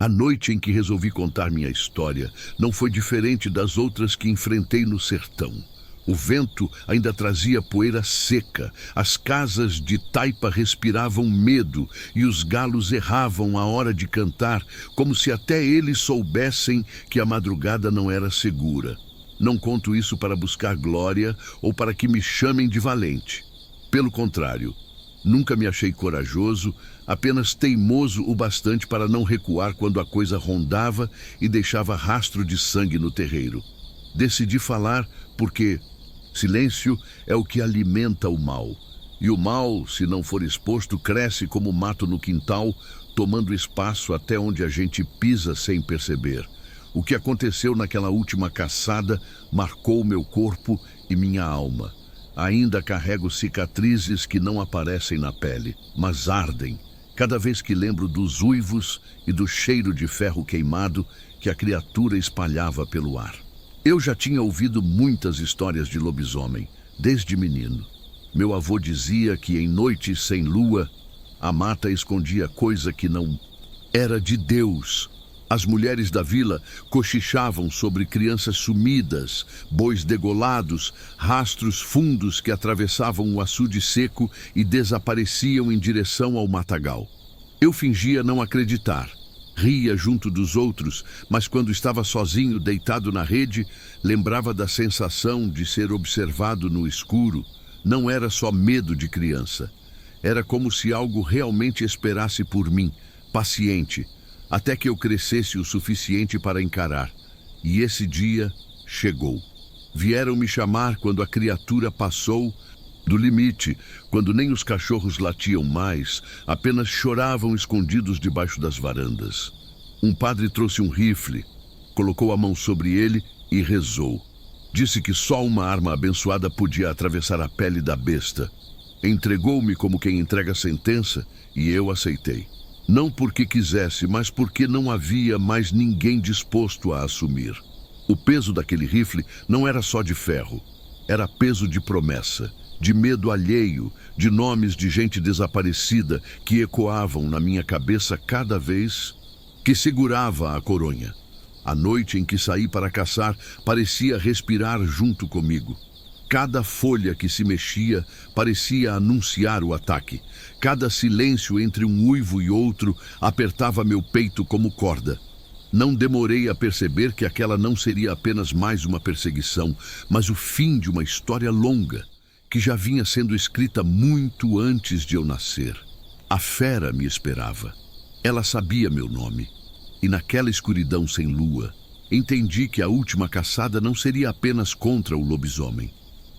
A noite em que resolvi contar minha história não foi diferente das outras que enfrentei no sertão. O vento ainda trazia poeira seca, as casas de taipa respiravam medo e os galos erravam à hora de cantar, como se até eles soubessem que a madrugada não era segura. Não conto isso para buscar glória ou para que me chamem de valente. Pelo contrário, nunca me achei corajoso, apenas teimoso o bastante para não recuar quando a coisa rondava e deixava rastro de sangue no terreiro. Decidi falar porque silêncio é o que alimenta o mal. E o mal, se não for exposto, cresce como mato no quintal, tomando espaço até onde a gente pisa sem perceber. O que aconteceu naquela última caçada marcou meu corpo e minha alma. Ainda carrego cicatrizes que não aparecem na pele, mas ardem, cada vez que lembro dos uivos e do cheiro de ferro queimado que a criatura espalhava pelo ar. Eu já tinha ouvido muitas histórias de lobisomem, desde menino. Meu avô dizia que em noites sem lua, a mata escondia coisa que não era de Deus. As mulheres da vila cochichavam sobre crianças sumidas, bois degolados, rastros fundos que atravessavam o açude seco e desapareciam em direção ao matagal. Eu fingia não acreditar. Ria junto dos outros, mas quando estava sozinho, deitado na rede, lembrava da sensação de ser observado no escuro. Não era só medo de criança. Era como se algo realmente esperasse por mim, paciente, até que eu crescesse o suficiente para encarar. E esse dia chegou. Vieram me chamar quando a criatura passou do limite, quando nem os cachorros latiam mais, apenas choravam escondidos debaixo das varandas. Um padre trouxe um rifle, colocou a mão sobre ele e rezou. Disse que só uma arma abençoada podia atravessar a pele da besta. Entregou-me como quem entrega a sentença e eu aceitei. Não porque quisesse, mas porque não havia mais ninguém disposto a assumir. O peso daquele rifle não era só de ferro, era peso de promessa, de medo alheio, de nomes de gente desaparecida que ecoavam na minha cabeça cada vez que segurava a coronha. A noite em que saí para caçar parecia respirar junto comigo. Cada folha que se mexia parecia anunciar o ataque. Cada silêncio entre um uivo e outro apertava meu peito como corda. Não demorei a perceber que aquela não seria apenas mais uma perseguição, mas o fim de uma história longa, que já vinha sendo escrita muito antes de eu nascer. A fera me esperava. Ela sabia meu nome. E naquela escuridão sem lua, entendi que a última caçada não seria apenas contra o lobisomem,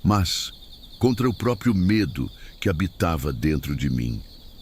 mas contra o próprio medo que habitava dentro de mim.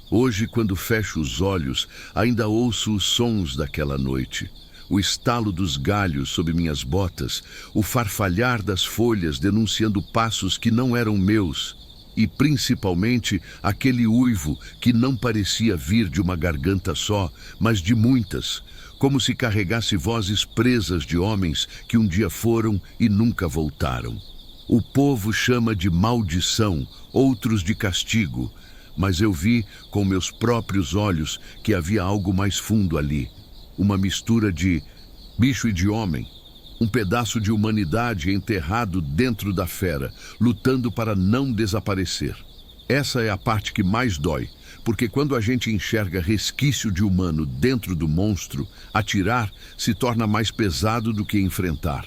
Hoje, quando fecho os olhos, ainda ouço os sons daquela noite. O estalo dos galhos sob minhas botas, o farfalhar das folhas denunciando passos que não eram meus, e principalmente aquele uivo que não parecia vir de uma garganta só, mas de muitas, como se carregasse vozes presas de homens que um dia foram e nunca voltaram. O povo chama de maldição, outros de castigo, mas eu vi com meus próprios olhos que havia algo mais fundo ali, uma mistura de bicho e de homem, um pedaço de humanidade enterrado dentro da fera, lutando para não desaparecer. Essa é a parte que mais dói, porque quando a gente enxerga resquício de humano dentro do monstro, atirar se torna mais pesado do que enfrentar.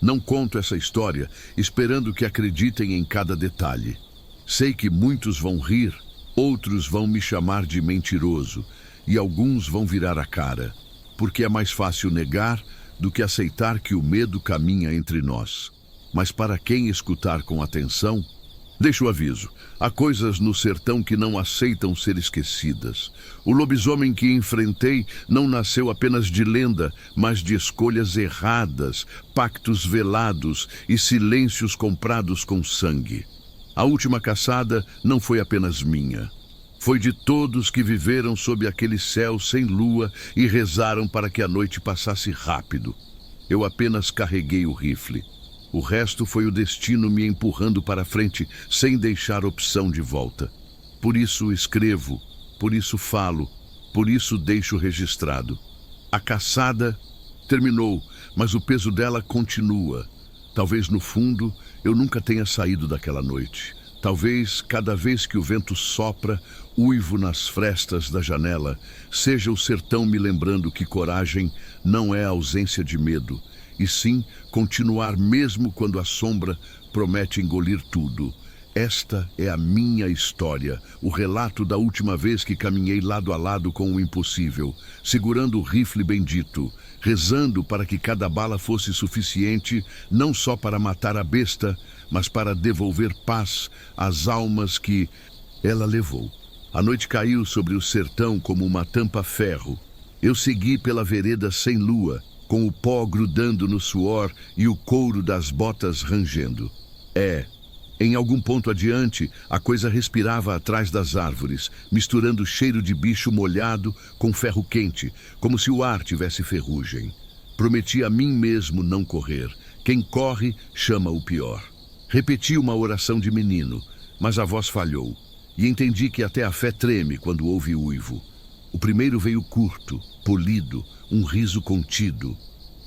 Não conto essa história esperando que acreditem em cada detalhe. Sei que muitos vão rir, outros vão me chamar de mentiroso e alguns vão virar a cara, porque é mais fácil negar do que aceitar que o medo caminha entre nós. Mas para quem escutar com atenção, deixo o aviso, há coisas no sertão que não aceitam ser esquecidas. O lobisomem que enfrentei não nasceu apenas de lenda, mas de escolhas erradas, pactos velados e silêncios comprados com sangue. A última caçada não foi apenas minha. Foi de todos que viveram sob aquele céu sem lua e rezaram para que a noite passasse rápido. Eu apenas carreguei o rifle. O resto foi o destino me empurrando para frente, sem deixar opção de volta. Por isso escrevo, por isso falo, por isso deixo registrado. A caçada terminou, mas o peso dela continua. Talvez no fundo eu nunca tenha saído daquela noite. Talvez cada vez que o vento sopra, uivo nas frestas da janela, seja o sertão me lembrando que coragem não é ausência de medo, e sim continuar mesmo quando a sombra promete engolir tudo. Esta é a minha história, o relato da última vez que caminhei lado a lado com o impossível, segurando o rifle bendito, rezando para que cada bala fosse suficiente, não só para matar a besta, mas para devolver paz às almas que ela levou. A noite caiu sobre o sertão como uma tampa-ferro. Eu segui pela vereda sem lua, com o pó grudando no suor e o couro das botas rangendo. Em algum ponto adiante, a coisa respirava atrás das árvores, misturando cheiro de bicho molhado com ferro quente, como se o ar tivesse ferrugem. Prometi a mim mesmo não correr. Quem corre chama o pior. Repeti uma oração de menino, mas a voz falhou, e entendi que até a fé treme quando ouve uivo. O primeiro veio curto, polido, um riso contido.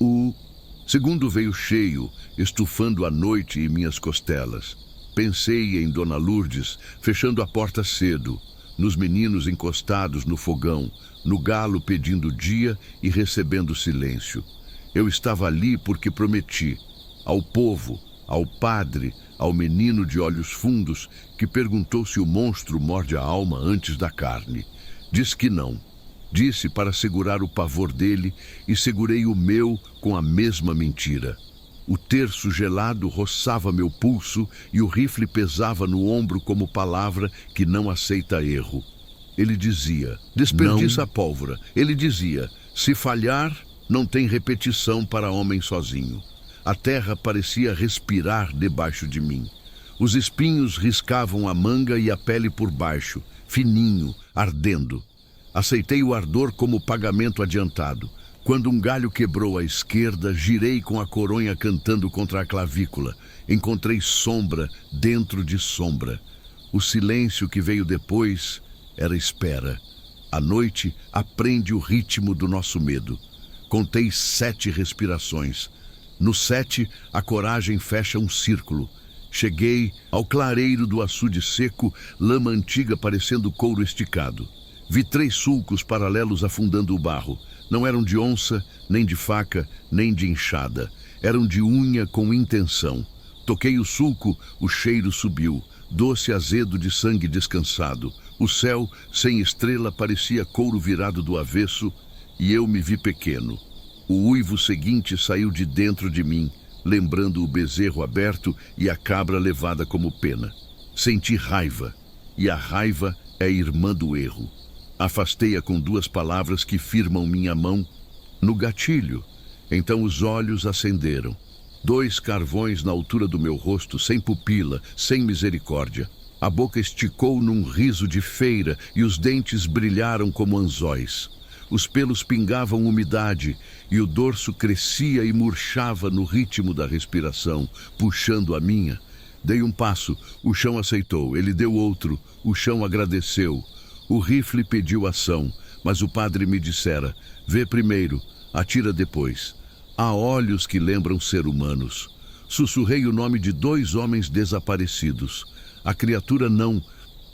O segundo veio cheio, estufando a noite e minhas costelas. Pensei em Dona Lourdes, fechando a porta cedo, nos meninos encostados no fogão, no galo pedindo dia e recebendo silêncio. Eu estava ali porque prometi, ao povo, ao padre, ao menino de olhos fundos, que perguntou se o monstro morde a alma antes da carne. Disse que não. Disse para segurar o pavor dele e segurei o meu com a mesma mentira. O terço gelado roçava meu pulso e o rifle pesava no ombro como palavra que não aceita erro. Ele dizia, desperdiça a pólvora. Ele dizia, se falhar, não tem repetição para homem sozinho. A terra parecia respirar debaixo de mim. Os espinhos riscavam a manga e a pele por baixo, fininho, ardendo. Aceitei o ardor como pagamento adiantado. Quando um galho quebrou à esquerda, girei com a coronha cantando contra a clavícula. Encontrei sombra dentro de sombra. O silêncio que veio depois era espera. A noite aprende o ritmo do nosso medo. Contei 7 respirações. No 7, a coragem fecha um círculo. Cheguei ao clareiro do açude seco, lama antiga parecendo couro esticado. Vi 3 sulcos paralelos afundando o barro. Não eram de onça, nem de faca, nem de enxada. Eram de unha com intenção. Toquei o sulco, o cheiro subiu, doce azedo de sangue descansado. O céu, sem estrela, parecia couro virado do avesso, e eu me vi pequeno. O uivo seguinte saiu de dentro de mim, lembrando o bezerro aberto e a cabra levada como pena. Senti raiva, e a raiva é irmã do erro. Afastei-a com 2 palavras que firmam minha mão no gatilho. Então os olhos acenderam. 2 carvões na altura do meu rosto, sem pupila, sem misericórdia. A boca esticou num riso de feira e os dentes brilharam como anzóis. Os pelos pingavam umidade e o dorso crescia e murchava no ritmo da respiração, puxando a minha. Dei um passo, o chão aceitou. Ele deu outro, o chão agradeceu. O rifle pediu ação, mas o padre me dissera, vê primeiro, atira depois. Há olhos que lembram ser humanos. Sussurrei o nome de 2 homens desaparecidos. A criatura não,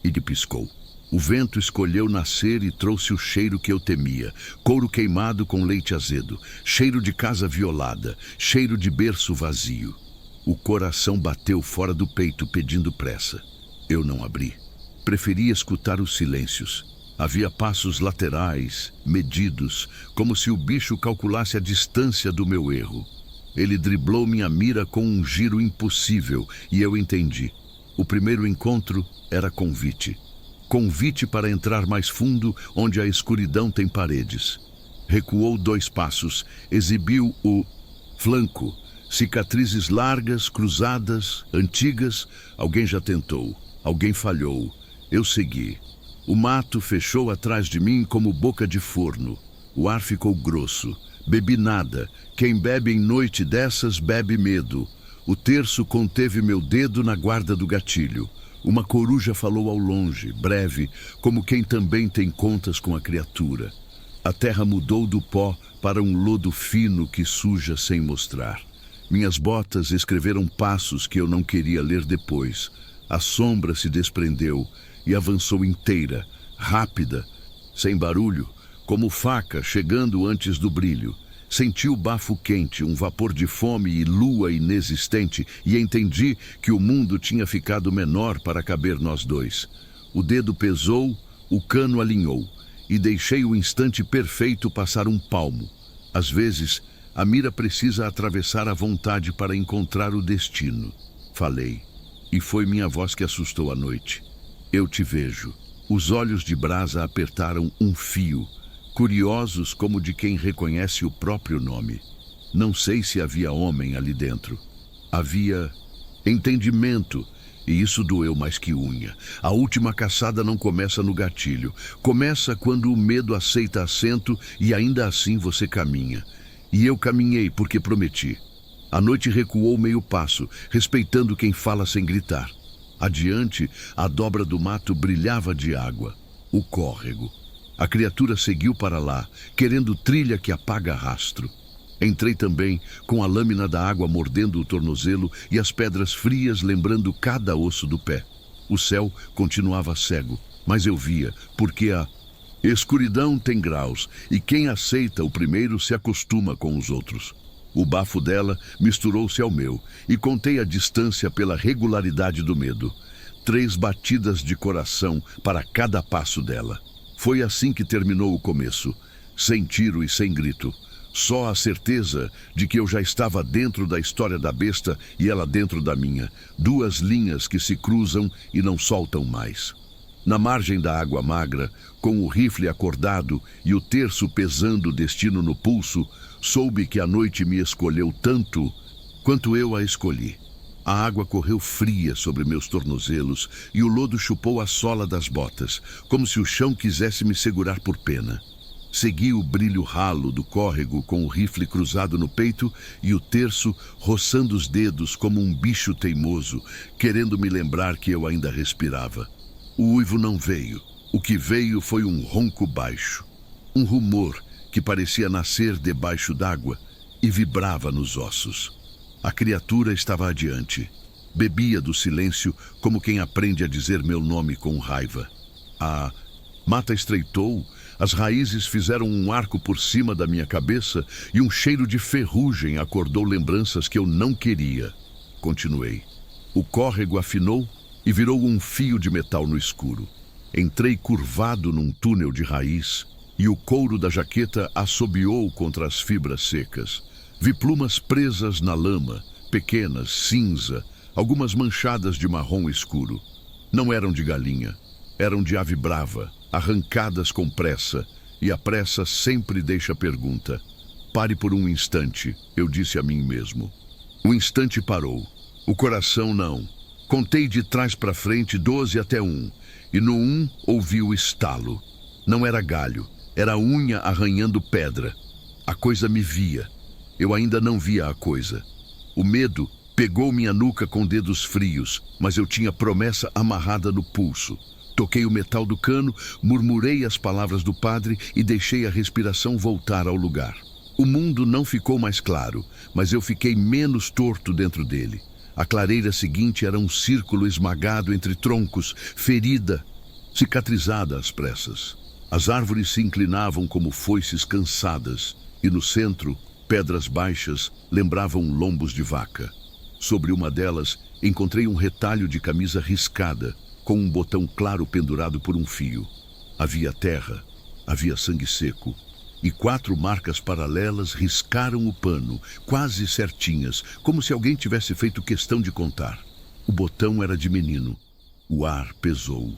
e lhe piscou. O vento escolheu nascer e trouxe o cheiro que eu temia. Couro queimado com leite azedo, cheiro de casa violada, cheiro de berço vazio. O coração bateu fora do peito pedindo pressa. Eu não abri. Preferi escutar os silêncios. Havia passos laterais, medidos, como se o bicho calculasse a distância do meu erro. Ele driblou minha mira com um giro impossível e eu entendi. O primeiro encontro era convite. Convite para entrar mais fundo, onde a escuridão tem paredes. Recuou 2 passos, exibiu o flanco. Cicatrizes largas, cruzadas, antigas. Alguém já tentou, alguém falhou. Eu segui. O mato fechou atrás de mim como boca de forno. O ar ficou grosso. Bebi nada. Quem bebe em noite dessas, bebe medo. O terço conteve meu dedo na guarda do gatilho. Uma coruja falou ao longe, breve, como quem também tem contas com a criatura. A terra mudou do pó para um lodo fino que suja sem mostrar. Minhas botas escreveram passos que eu não queria ler depois. A sombra se desprendeu e avançou inteira, rápida, sem barulho, como faca chegando antes do brilho. Senti o bafo quente, um vapor de fome e lua inexistente, e entendi que o mundo tinha ficado menor para caber nós dois. O dedo pesou, o cano alinhou, e deixei o instante perfeito passar um palmo. Às vezes, a mira precisa atravessar a vontade para encontrar o destino. Falei, e foi minha voz que assustou a noite. Eu te vejo. Os olhos de brasa apertaram um fio, curiosos como de quem reconhece o próprio nome. Não sei se havia homem ali dentro. Havia entendimento, e isso doeu mais que unha. A última caçada não começa no gatilho. Começa quando o medo aceita assento e ainda assim você caminha. E eu caminhei porque prometi. A noite recuou meio passo, respeitando quem fala sem gritar. Adiante, a dobra do mato brilhava de água. O córrego. A criatura seguiu para lá, querendo trilha que apaga rastro. Entrei também, com a lâmina da água mordendo o tornozelo e as pedras frias lembrando cada osso do pé. O céu continuava cego, mas eu via, porque a escuridão tem graus, e quem aceita o primeiro se acostuma com os outros. O bafo dela misturou-se ao meu, e contei a distância pela regularidade do medo. 3 batidas de coração para cada passo dela. Foi assim que terminou o começo, sem tiro e sem grito. Só a certeza de que eu já estava dentro da história da besta e ela dentro da minha. 2 linhas que se cruzam e não soltam mais. Na margem da água magra, com o rifle acordado e o terço pesando o destino no pulso, soube que a noite me escolheu tanto quanto eu a escolhi. A água correu fria sobre meus tornozelos e o lodo chupou a sola das botas, como se o chão quisesse me segurar por pena. Segui o brilho ralo do córrego com o rifle cruzado no peito e o terço roçando os dedos como um bicho teimoso, querendo me lembrar que eu ainda respirava. O uivo não veio. O que veio foi um ronco baixo. Um rumor que parecia nascer debaixo d'água e vibrava nos ossos. A criatura estava adiante. Bebia do silêncio como quem aprende a dizer meu nome com raiva. A mata estreitou, as raízes fizeram um arco por cima da minha cabeça e um cheiro de ferrugem acordou lembranças que eu não queria. Continuei. O córrego afinou e virou um fio de metal no escuro. Entrei curvado num túnel de raiz e o couro da jaqueta assobiou contra as fibras secas. Vi plumas presas na lama, pequenas, cinza, algumas manchadas de marrom escuro. Não eram de galinha, eram de ave brava, arrancadas com pressa, e a pressa sempre deixa pergunta. Pare por um instante, eu disse a mim mesmo. O instante parou. O coração não. Contei de trás para frente 12 até 1, e no 1 ouvi o estalo. Não era galho, era unha arranhando pedra. A coisa me via. Eu ainda não via a coisa. O medo pegou minha nuca com dedos frios, mas eu tinha promessa amarrada no pulso. Toquei o metal do cano, murmurei as palavras do padre e deixei a respiração voltar ao lugar. O mundo não ficou mais claro, mas eu fiquei menos torto dentro dele. A clareira seguinte era um círculo esmagado entre troncos, ferida, cicatrizada às pressas. As árvores se inclinavam como foices cansadas, e no centro, pedras baixas lembravam lombos de vaca. Sobre uma delas, encontrei um retalho de camisa riscada, com um botão claro pendurado por um fio. Havia terra, havia sangue seco, e 4 marcas paralelas riscaram o pano, quase certinhas, como se alguém tivesse feito questão de contar. O botão era de menino. O ar pesou.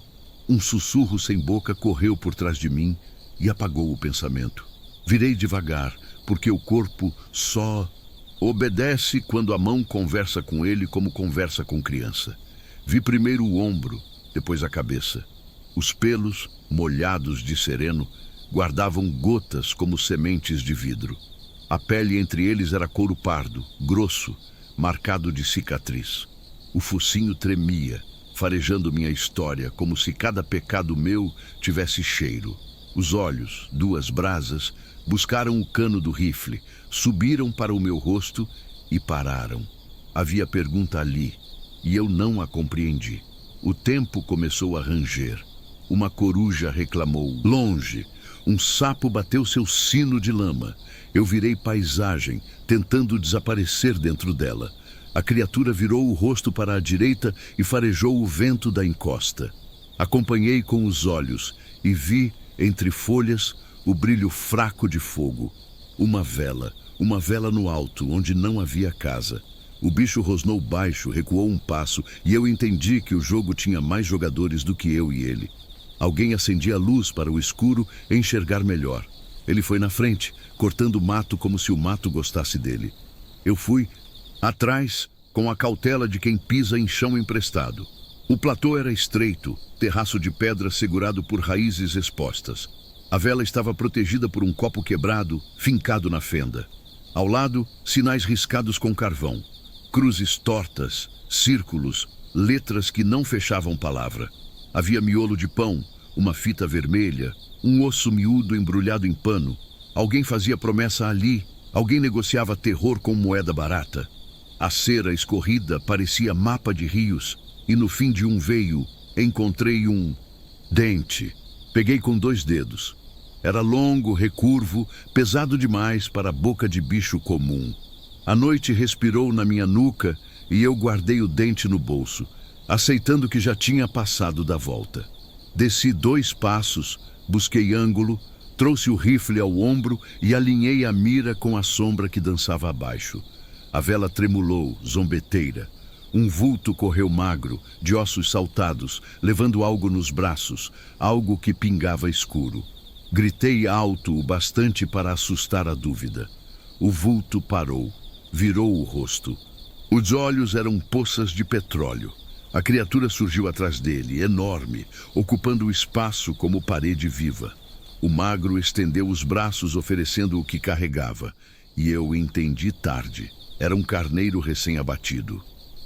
Um sussurro sem boca correu por trás de mim e apagou o pensamento. Virei devagar, porque o corpo só obedece quando a mão conversa com ele como conversa com criança. Vi primeiro o ombro, depois a cabeça. Os pelos, molhados de sereno, guardavam gotas como sementes de vidro. A pele entre eles era couro pardo, grosso, marcado de cicatriz. O focinho tremia, farejando minha história, como se cada pecado meu tivesse cheiro. Os olhos, duas brasas, buscaram o cano do rifle, subiram para o meu rosto e pararam. Havia pergunta ali, e eu não a compreendi. O tempo começou a ranger. Uma coruja reclamou. Longe, um sapo bateu seu sino de lama. Eu virei paisagem, tentando desaparecer dentro dela. A criatura virou o rosto para a direita e farejou o vento da encosta. Acompanhei com os olhos e vi, entre folhas, o brilho fraco de fogo. Uma vela no alto, onde não havia casa. O bicho rosnou baixo, recuou um passo, e eu entendi que o jogo tinha mais jogadores do que eu e ele. Alguém acendia a luz para o escuro enxergar melhor. Ele foi na frente, cortando o mato como se o mato gostasse dele. Eu fui atrás, com a cautela de quem pisa em chão emprestado. O platô era estreito, terraço de pedra segurado por raízes expostas. A vela estava protegida por um copo quebrado, fincado na fenda. Ao lado, sinais riscados com carvão. Cruzes tortas, círculos, letras que não fechavam palavra. Havia miolo de pão, uma fita vermelha, um osso miúdo embrulhado em pano. Alguém fazia promessa ali, alguém negociava terror com moeda barata. A cera escorrida parecia mapa de rios, e no fim de um veio encontrei um dente. Peguei com 2 dedos. Era longo, recurvo, pesado demais para a boca de bicho comum. A noite respirou na minha nuca e eu guardei o dente no bolso, aceitando que já tinha passado da volta. Desci 2 passos, busquei ângulo, trouxe o rifle ao ombro e alinhei a mira com a sombra que dançava abaixo. A vela tremulou, zombeteira. Um vulto correu magro, de ossos saltados, levando algo nos braços, algo que pingava escuro. Gritei alto o bastante para assustar a dúvida. O vulto parou, virou o rosto. Os olhos eram poças de petróleo. A criatura surgiu atrás dele, enorme, ocupando o espaço como parede viva. O magro estendeu os braços oferecendo o que carregava, e eu entendi tarde. Era um carneiro recém-abatido.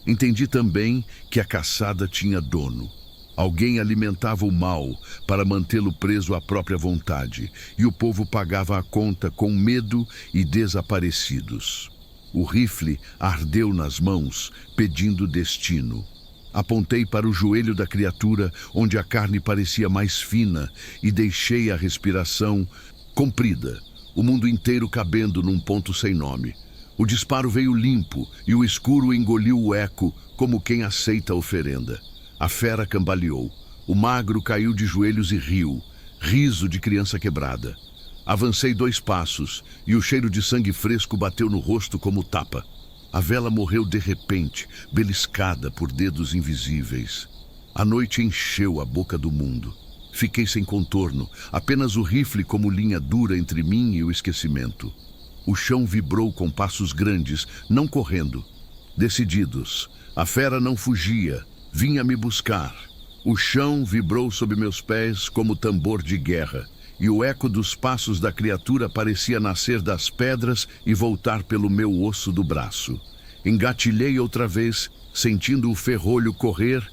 Entendi também que a caçada tinha dono. Alguém alimentava o mal para mantê-lo preso à própria vontade, e o povo pagava a conta com medo e desaparecidos. O rifle ardeu nas mãos, pedindo destino. Apontei para o joelho da criatura, onde a carne parecia mais fina, e deixei a respiração comprida, o mundo inteiro cabendo num ponto sem nome. O disparo veio limpo e o escuro engoliu o eco, como quem aceita a oferenda. A fera cambaleou. O magro caiu de joelhos e riu, riso de criança quebrada. Avancei 2 passos e o cheiro de sangue fresco bateu no rosto como tapa. A vela morreu de repente, beliscada por dedos invisíveis. A noite encheu a boca do mundo. Fiquei sem contorno, apenas o rifle como linha dura entre mim e o esquecimento. O chão vibrou com passos grandes, não correndo. Decididos, a fera não fugia, vinha me buscar. O chão vibrou sob meus pés como tambor de guerra, e o eco dos passos da criatura parecia nascer das pedras e voltar pelo meu osso do braço. Engatilhei outra vez, sentindo o ferrolho correr,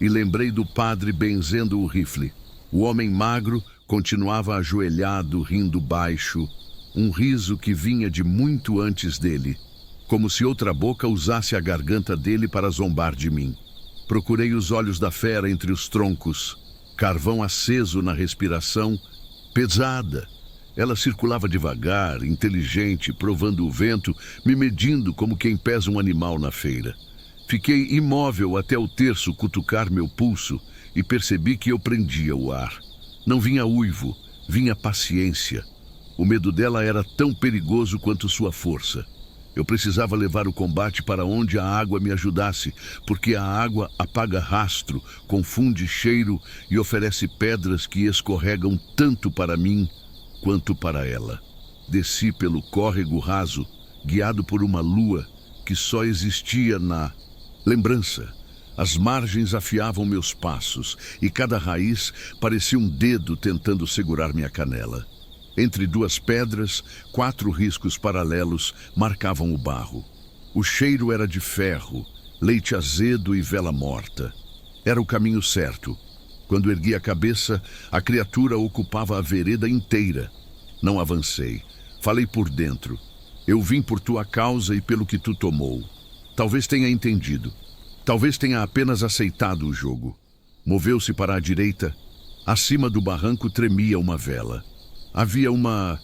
e lembrei do padre benzendo o rifle. O homem magro continuava ajoelhado, rindo baixo, um riso que vinha de muito antes dele, como se outra boca usasse a garganta dele para zombar de mim. Procurei os olhos da fera entre os troncos, carvão aceso na respiração, pesada. Ela circulava devagar, inteligente, provando o vento, me medindo como quem pesa um animal na feira. Fiquei imóvel até o terço cutucar meu pulso e percebi que eu prendia o ar. Não vinha uivo, vinha paciência. O medo dela era tão perigoso quanto sua força. Eu precisava levar o combate para onde a água me ajudasse, porque a água apaga rastro, confunde cheiro e oferece pedras que escorregam tanto para mim quanto para ela. Desci pelo córrego raso, guiado por uma lua que só existia na lembrança. As margens afiavam meus passos e cada raiz parecia um dedo tentando segurar minha canela. Entre 2 pedras, 4 riscos paralelos marcavam o barro. O cheiro era de ferro, leite azedo e vela morta. Era o caminho certo. Quando ergui a cabeça, a criatura ocupava a vereda inteira. Não avancei. Falei por dentro. Eu vim por tua causa e pelo que tu tomou. Talvez tenha entendido. Talvez tenha apenas aceitado o jogo. Moveu-se para a direita. Acima do barranco tremia uma vela. Havia uma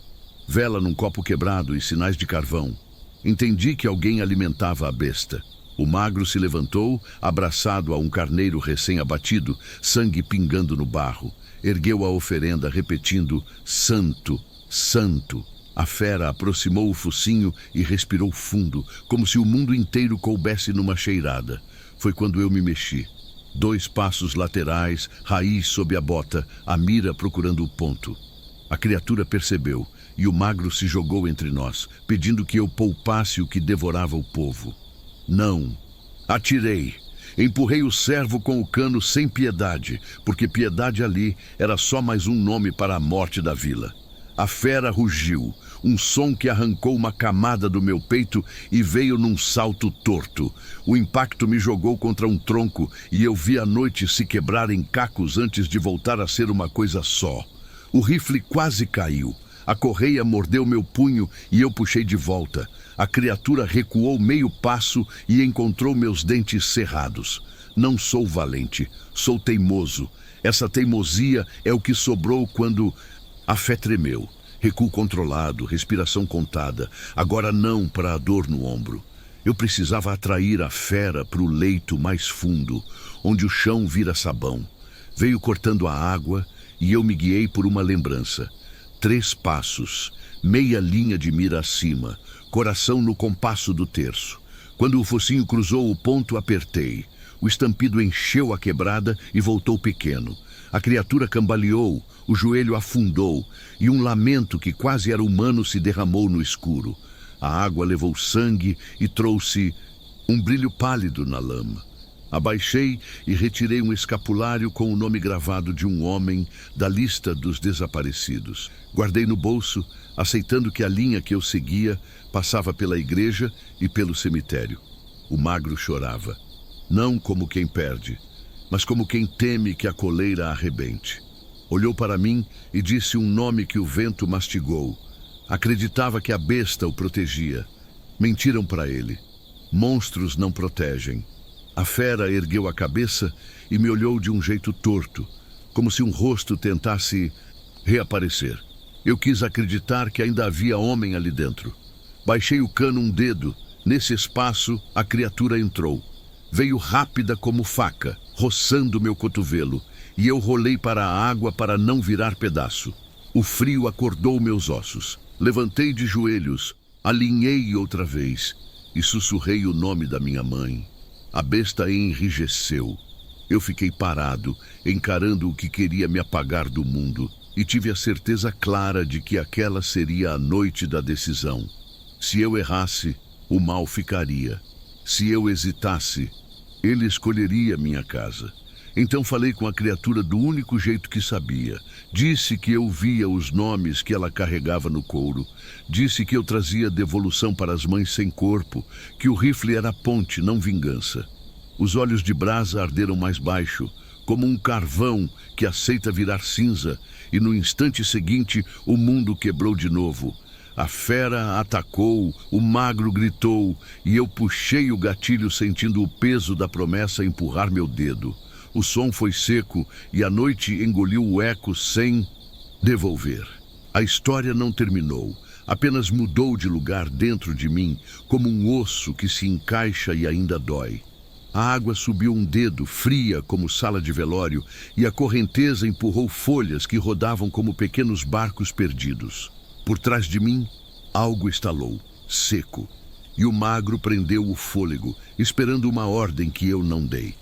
vela num copo quebrado e sinais de carvão. Entendi que alguém alimentava a besta. O magro se levantou, abraçado a um carneiro recém-abatido, sangue pingando no barro. Ergueu a oferenda, repetindo: Santo, Santo. A fera aproximou o focinho e respirou fundo, como se o mundo inteiro coubesse numa cheirada. Foi quando eu me mexi. 2 passos laterais, raiz sob a bota, a mira procurando o ponto. A criatura percebeu, e o magro se jogou entre nós, pedindo que eu poupasse o que devorava o povo. Não. Atirei. Empurrei o servo com o cano sem piedade, porque piedade ali era só mais um nome para a morte da vila. A fera rugiu, um som que arrancou uma camada do meu peito e veio num salto torto. O impacto me jogou contra um tronco e eu vi a noite se quebrar em cacos antes de voltar a ser uma coisa só. O rifle quase caiu. A correia mordeu meu punho e eu puxei de volta. A criatura recuou meio passo e encontrou meus dentes cerrados. Não sou valente, sou teimoso. Essa teimosia é o que sobrou quando a fé tremeu. Recuo controlado, respiração contada. Agora não para a dor no ombro. Eu precisava atrair a fera para o leito mais fundo, onde o chão vira sabão. Veio cortando a água e eu me guiei por uma lembrança. 3 passos, meia linha de mira acima, coração no compasso do terço. Quando o focinho cruzou o ponto, apertei. O estampido encheu a quebrada e voltou pequeno. A criatura cambaleou, o joelho afundou, e um lamento que quase era humano se derramou no escuro. A água levou sangue e trouxe um brilho pálido na lama. Abaixei e retirei um escapulário com o nome gravado de um homem da lista dos desaparecidos. Guardei no bolso, aceitando que a linha que eu seguia passava pela igreja e pelo cemitério. O magro chorava, não como quem perde, mas como quem teme que a coleira arrebente. Olhou para mim e disse um nome que o vento mastigou. Acreditava que a besta o protegia. Mentiram para ele. Monstros não protegem. A fera ergueu a cabeça e me olhou de um jeito torto, como se um rosto tentasse reaparecer. Eu quis acreditar que ainda havia homem ali dentro. Baixei o cano um dedo. Nesse espaço, a criatura entrou. Veio rápida como faca, roçando meu cotovelo, e eu rolei para a água para não virar pedaço. O frio acordou meus ossos. Levantei de joelhos, alinhei outra vez e sussurrei o nome da minha mãe. A besta enrijeceu. Eu fiquei parado, encarando o que queria me apagar do mundo, e tive a certeza clara de que aquela seria a noite da decisão. Se eu errasse, o mal ficaria. Se eu hesitasse, ele escolheria minha casa. Então falei com a criatura do único jeito que sabia. Disse que eu via os nomes que ela carregava no couro. Disse que eu trazia devolução para as mães sem corpo, que o rifle era ponte, não vingança. Os olhos de brasa arderam mais baixo, como um carvão que aceita virar cinza, e no instante seguinte o mundo quebrou de novo. A fera atacou, o magro gritou, e eu puxei o gatilho sentindo o peso da promessa empurrar meu dedo. O som foi seco e a noite engoliu o eco sem devolver. A história não terminou, apenas mudou de lugar dentro de mim, como um osso que se encaixa e ainda dói. A água subiu um dedo, fria como sala de velório, e a correnteza empurrou folhas que rodavam como pequenos barcos perdidos. Por trás de mim, algo estalou, seco, e o magro prendeu o fôlego, esperando uma ordem que eu não dei.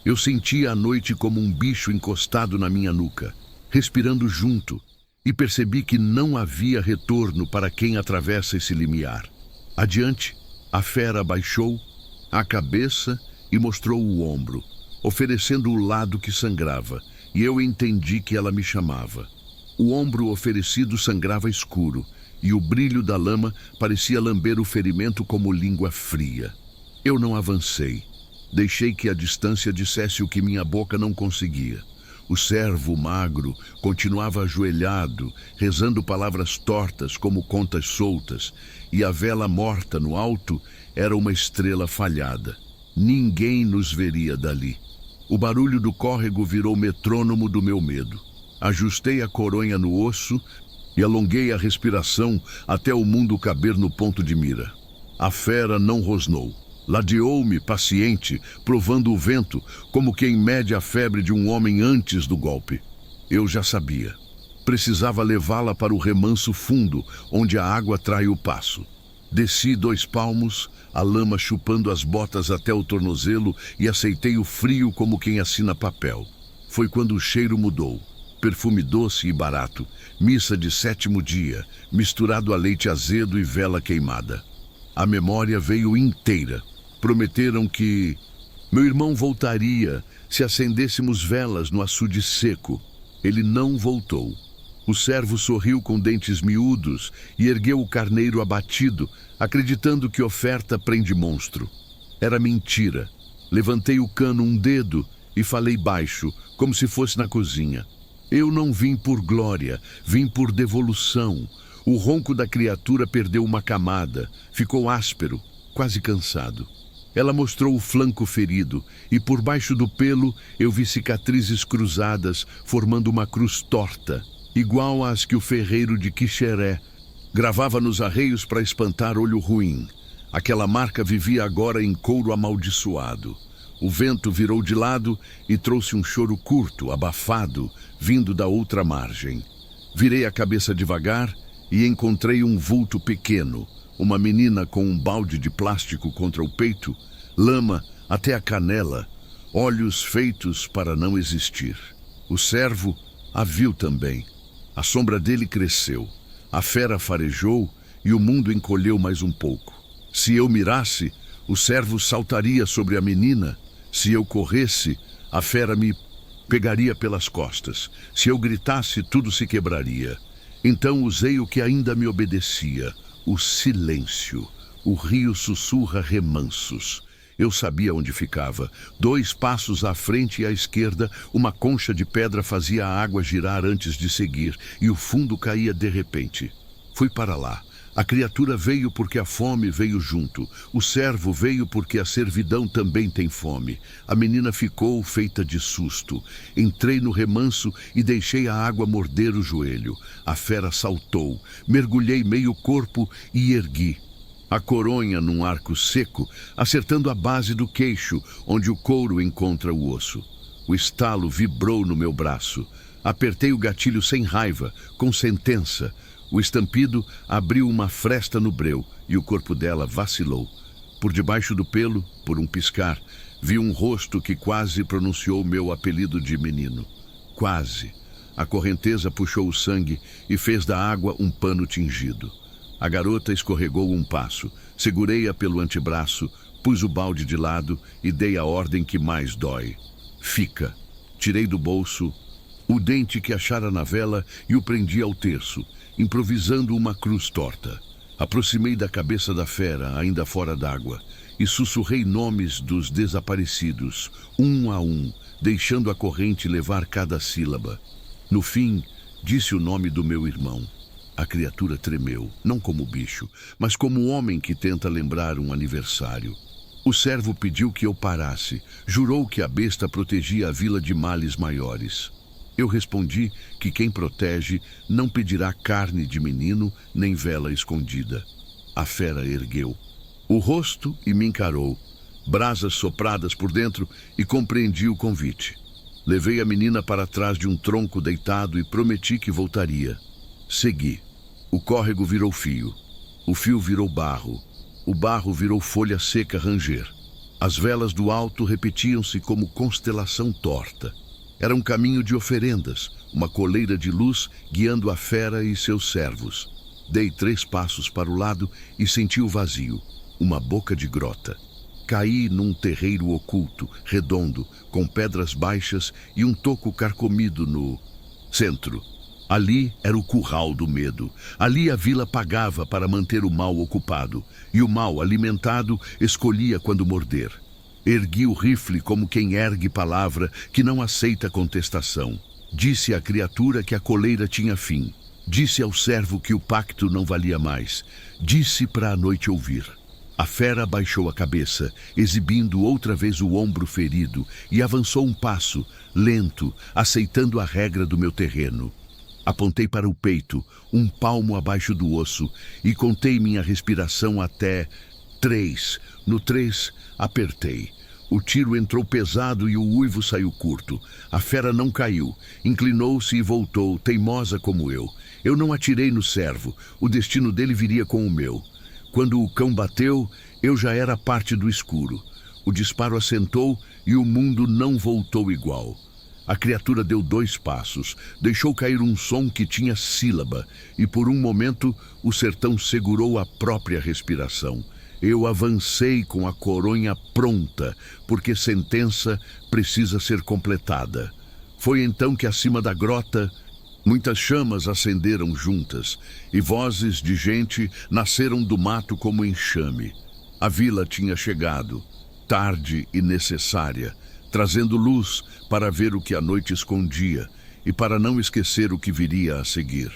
Eu sentia a noite como um bicho encostado na minha nuca, respirando junto, e percebi que não havia retorno para quem atravessa esse limiar. Adiante, a fera baixou a cabeça e mostrou o ombro, oferecendo o lado que sangrava, e eu entendi que ela me chamava. O ombro oferecido sangrava escuro, e o brilho da lama parecia lamber o ferimento como língua fria. Eu não avancei. Deixei que a distância dissesse o que minha boca não conseguia. O servo magro continuava ajoelhado, rezando palavras tortas como contas soltas, e a vela morta no alto era uma estrela falhada. Ninguém nos veria dali. O barulho do córrego virou metrônomo do meu medo. Ajustei a coronha no osso e alonguei a respiração até o mundo caber no ponto de mira. A fera não rosnou. Ladeou-me paciente, provando o vento, como quem mede a febre de um homem antes do golpe. Eu já sabia. Precisava levá-la para o remanso fundo, onde a água trai o passo. Desci 2 palmos, a lama chupando as botas até o tornozelo, e aceitei o frio como quem assina papel. Foi quando o cheiro mudou. Perfume doce e barato, missa de 7º dia, misturado a leite azedo e vela queimada. A memória veio inteira. Prometeram que meu irmão voltaria se acendêssemos velas no açude seco. Ele não voltou. O servo sorriu com dentes miúdos e ergueu o carneiro abatido, acreditando que oferta prende monstro. Era mentira. Levantei o cano um dedo e falei baixo, como se fosse na cozinha. Eu não vim por glória, vim por devolução. O ronco da criatura perdeu uma camada, ficou áspero, quase cansado. Ela mostrou o flanco ferido, e por baixo do pelo eu vi cicatrizes cruzadas, formando uma cruz torta, igual às que o ferreiro de Quixeré gravava nos arreios para espantar olho ruim. Aquela marca vivia agora em couro amaldiçoado. O vento virou de lado e trouxe um choro curto, abafado, vindo da outra margem. Virei a cabeça devagar e encontrei um vulto pequeno, uma menina com um balde de plástico contra o peito, lama até a canela, olhos feitos para não existir. O servo a viu também. A sombra dele cresceu. A fera farejou e o mundo encolheu mais um pouco. Se eu mirasse, o servo saltaria sobre a menina. Se eu corresse, a fera me pegaria pelas costas. Se eu gritasse, tudo se quebraria. Então usei o que ainda me obedecia, o silêncio. O rio sussurra remansos. Eu sabia onde ficava. 2 passos à frente e à esquerda, uma concha de pedra fazia a água girar antes de seguir, e o fundo caía de repente. Fui para lá. A criatura veio porque a fome veio junto. O servo veio porque a servidão também tem fome. A menina ficou feita de susto. Entrei no remanso e deixei a água morder o joelho. A fera saltou. Mergulhei meio corpo e ergui. A coronha num arco seco, acertando a base do queixo, onde o couro encontra o osso. O estalo vibrou no meu braço. Apertei o gatilho sem raiva, com sentença. O estampido abriu uma fresta no breu e o corpo dela vacilou. Por debaixo do pelo, por um piscar, vi um rosto que quase pronunciou meu apelido de menino. Quase. A correnteza puxou o sangue e fez da água um pano tingido. A garota escorregou um passo. Segurei-a pelo antebraço, pus o balde de lado e dei a ordem que mais dói. Fica. Tirei do bolso o dente que achara na vela e o prendi ao terço, improvisando uma cruz torta. Aproximei da cabeça da fera, ainda fora d'água, e sussurrei nomes dos desaparecidos, um a um, deixando a corrente levar cada sílaba. No fim, disse o nome do meu irmão. A criatura tremeu, não como bicho, mas como homem que tenta lembrar um aniversário. O servo pediu que eu parasse, jurou que a besta protegia a vila de males maiores. Eu respondi que quem protege não pedirá carne de menino nem vela escondida. A fera ergueu o rosto e me encarou, brasas sopradas por dentro, e compreendi o convite. Levei a menina para trás de um tronco deitado e prometi que voltaria. Segui. O córrego virou fio. O fio virou barro. O barro virou folha seca ranger. As velas do alto repetiam-se como constelação torta. Era um caminho de oferendas, uma coleira de luz guiando a fera e seus servos. Dei 3 passos para o lado e senti o vazio, uma boca de grota. Caí num terreiro oculto, redondo, com pedras baixas e um toco carcomido no centro. Ali era o curral do medo. Ali a vila pagava para manter o mal ocupado, e o mal alimentado escolhia quando morder. Ergui o rifle como quem ergue palavra que não aceita contestação. Disse à criatura que a coleira tinha fim. Disse ao servo que o pacto não valia mais. Disse para a noite ouvir. A fera baixou a cabeça, exibindo outra vez o ombro ferido, e avançou um passo, lento, aceitando a regra do meu terreno. Apontei para o peito, um palmo abaixo do osso, e contei minha respiração até 3. No 3, apertei. O tiro entrou pesado e o uivo saiu curto. A fera não caiu, inclinou-se e voltou, teimosa como eu. Eu não atirei no servo, o destino dele viria com o meu. Quando o cão bateu, eu já era parte do escuro. O disparo assentou e o mundo não voltou igual. A criatura deu 2 passos, deixou cair um som que tinha sílaba, e por um momento o sertão segurou a própria respiração. Eu avancei com a coronha pronta, porque sentença precisa ser completada. Foi então que acima da grota, muitas chamas acenderam juntas, e vozes de gente nasceram do mato como enxame. A vila tinha chegado, tarde e necessária, trazendo luz para ver o que a noite escondia e para não esquecer o que viria a seguir.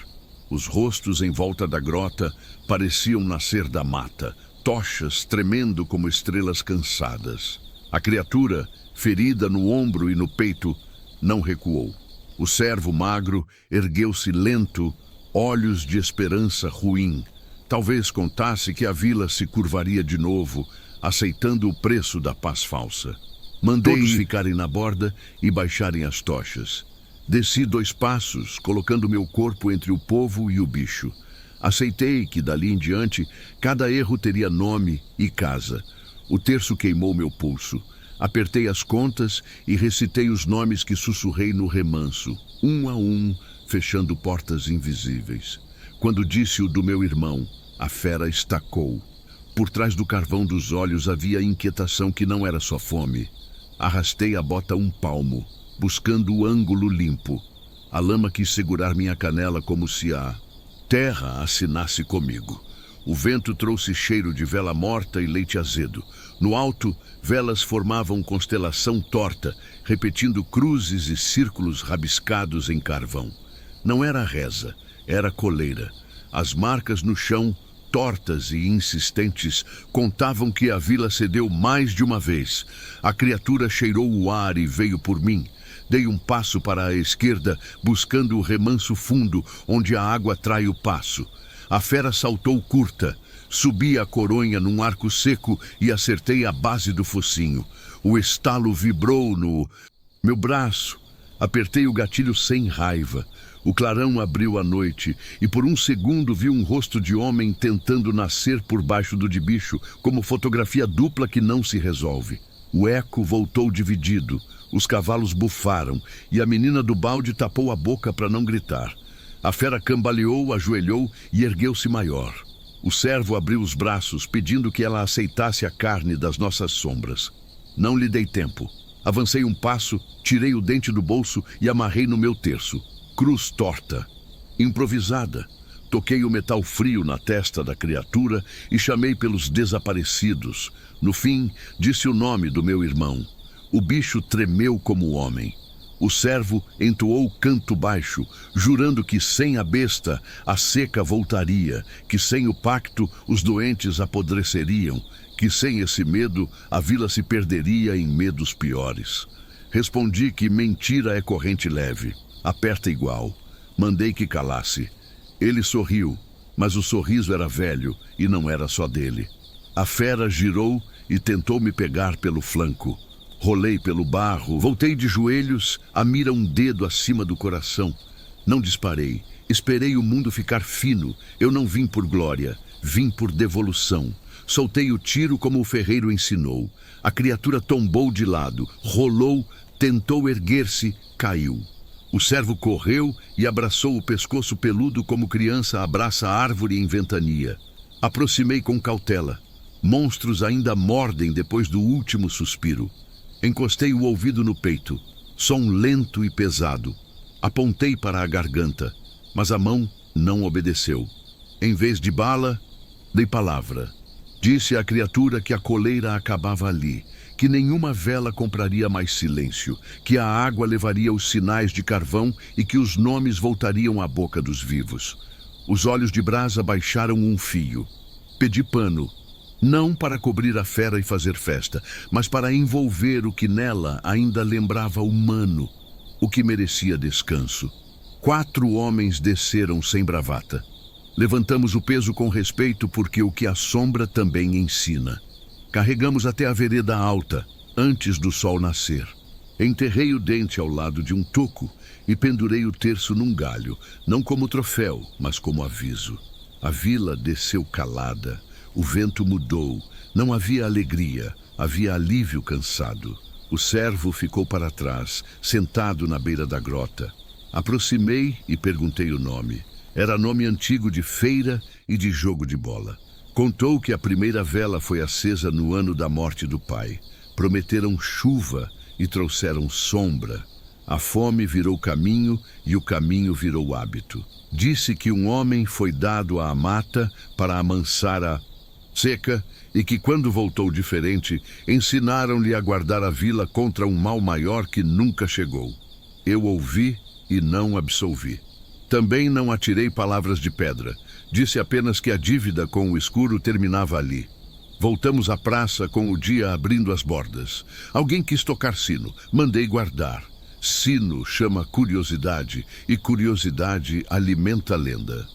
Os rostos em volta da grota pareciam nascer da mata, tochas tremendo como estrelas cansadas. A criatura, ferida no ombro e no peito, não recuou. O servo magro ergueu-se lento, olhos de esperança ruim. Talvez contasse que a vila se curvaria de novo, aceitando o preço da paz falsa. Mandei todos ficarem na borda e baixarem as tochas. Desci 2 passos, colocando meu corpo entre o povo e o bicho. Aceitei que, dali em diante, cada erro teria nome e casa. O terço queimou meu pulso. Apertei as contas e recitei os nomes que sussurrei no remanso, um a um, fechando portas invisíveis. Quando disse o do meu irmão, a fera estacou. Por trás do carvão dos olhos havia inquietação que não era só fome. Arrastei a bota 1 palmo, buscando o ângulo limpo. A lama quis segurar minha canela como se a terra assinasse comigo. O vento trouxe cheiro de vela morta e leite azedo. No alto, velas formavam constelação torta, repetindo cruzes e círculos rabiscados em carvão. Não era reza, era coleira. As marcas no chão, tortas e insistentes, contavam que a vila cedeu mais de uma vez. A criatura cheirou o ar e veio por mim. Dei um passo para a esquerda, buscando o remanso fundo, onde a água trai o passo. A fera saltou curta. Subi a coronha num arco seco e acertei a base do focinho. O estalo vibrou no meu braço. Apertei o gatilho sem raiva. O clarão abriu a noite e por um segundo vi um rosto de homem tentando nascer por baixo do de bicho, como fotografia dupla que não se resolve. O eco voltou dividido. Os cavalos bufaram e a menina do balde tapou a boca para não gritar. A fera cambaleou, ajoelhou e ergueu-se maior. O servo abriu os braços, pedindo que ela aceitasse a carne das nossas sombras. Não lhe dei tempo. Avancei um passo, tirei o dente do bolso e amarrei no meu terço. Cruz torta. Improvisada. Toquei o metal frio na testa da criatura e chamei pelos desaparecidos. No fim, disse o nome do meu irmão. O bicho tremeu como homem. O servo entoou canto baixo, jurando que sem a besta a seca voltaria, que sem o pacto os doentes apodreceriam, que sem esse medo a vila se perderia em medos piores. Respondi que mentira é corrente leve, aperta igual. Mandei que calasse. Ele sorriu, mas o sorriso era velho e não era só dele. A fera girou e tentou me pegar pelo flanco. Rolei pelo barro, voltei de joelhos, a mira um dedo acima do coração. Não disparei, esperei o mundo ficar fino. Eu não vim por glória, vim por devolução. Soltei o tiro como o ferreiro ensinou. A criatura tombou de lado, rolou, tentou erguer-se, caiu. O servo correu e abraçou o pescoço peludo como criança abraça a árvore em ventania. Aproximei com cautela. Monstros ainda mordem depois do último suspiro. Encostei o ouvido no peito, som lento e pesado. Apontei para a garganta, mas a mão não obedeceu. Em vez de bala, dei palavra. Disse à criatura que a coleira acabava ali, que nenhuma vela compraria mais silêncio, que a água levaria os sinais de carvão e que os nomes voltariam à boca dos vivos. Os olhos de brasa baixaram um fio. Pedi pano, não para cobrir a fera e fazer festa, mas para envolver o que nela ainda lembrava humano, o que merecia descanso. 4 homens desceram sem bravata. Levantamos o peso com respeito porque o que assombra também ensina. Carregamos até a vereda alta, antes do sol nascer. Enterrei o dente ao lado de um toco e pendurei o terço num galho, não como troféu, mas como aviso. A vila desceu calada, o vento mudou, não havia alegria, havia alívio cansado. O servo ficou para trás, sentado na beira da grota. Aproximei e perguntei o nome. Era nome antigo de feira e de jogo de bola. Contou que a primeira vela foi acesa no ano da morte do pai. Prometeram chuva e trouxeram sombra. A fome virou caminho e o caminho virou hábito. Disse que um homem foi dado à mata para amansar a seca e que quando voltou diferente, ensinaram-lhe a guardar a vila contra um mal maior que nunca chegou. Eu ouvi e não absolvi. Também não atirei palavras de pedra. Disse apenas que a dívida com o escuro terminava ali. Voltamos à praça com o dia abrindo as bordas. Alguém quis tocar sino. Mandei guardar. Sino chama curiosidade e curiosidade alimenta a lenda.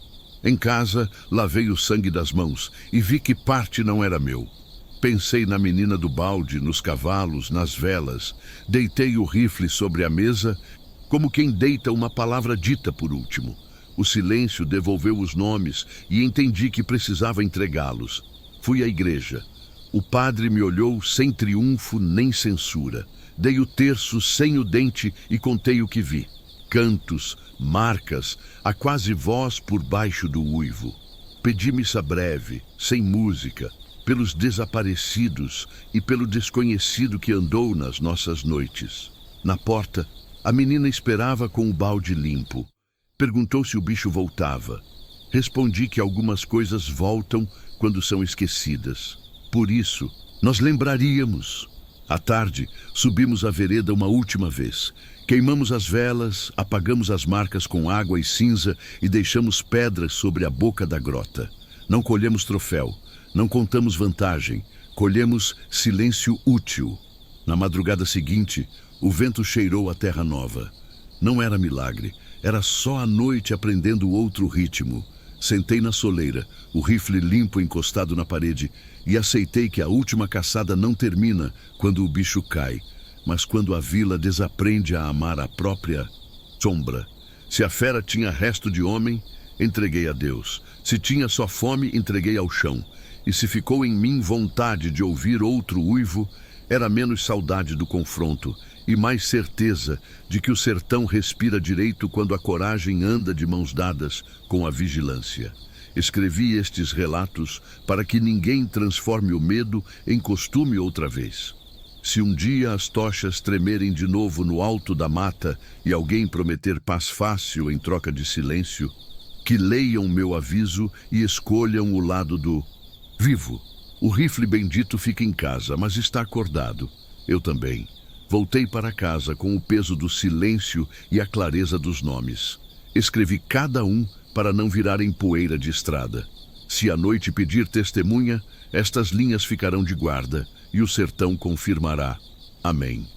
Em casa, lavei o sangue das mãos e vi que parte não era meu. Pensei na menina do balde, nos cavalos, nas velas. Deitei o rifle sobre a mesa, como quem deita uma palavra dita por último. O silêncio devolveu os nomes e entendi que precisava entregá-los. Fui à igreja. O padre me olhou sem triunfo nem censura. Dei o terço sem o dente e contei o que vi. Cantos, marcas, a quase voz por baixo do uivo. Pedi missa breve, sem música, pelos desaparecidos e pelo desconhecido que andou nas nossas noites. Na porta, a menina esperava com o balde limpo. Perguntou se o bicho voltava. Respondi que algumas coisas voltam quando são esquecidas. Por isso, nós lembraríamos. À tarde, subimos a vereda uma última vez. Queimamos as velas, apagamos as marcas com água e cinza e deixamos pedras sobre a boca da grota. Não colhemos troféu, não contamos vantagem, colhemos silêncio útil. Na madrugada seguinte, o vento cheirou a terra nova. Não era milagre, era só a noite aprendendo outro ritmo. Sentei na soleira, o rifle limpo encostado na parede, e aceitei que a última caçada não termina quando o bicho cai, mas quando a vila desaprende a amar a própria sombra. Se a fera tinha resto de homem, entreguei a Deus. Se tinha só fome, entreguei ao chão. E se ficou em mim vontade de ouvir outro uivo, era menos saudade do confronto e mais certeza de que o sertão respira direito quando a coragem anda de mãos dadas com a vigilância. Escrevi estes relatos para que ninguém transforme o medo em costume outra vez. Se um dia as tochas tremerem de novo no alto da mata e alguém prometer paz fácil em troca de silêncio, que leiam meu aviso e escolham o lado do vivo. O rifle bendito fica em casa, mas está acordado. Eu também. Voltei para casa com o peso do silêncio e a clareza dos nomes. Escrevi cada um para não virarem poeira de estrada. Se a noite pedir testemunha, estas linhas ficarão de guarda e o sertão confirmará. Amém.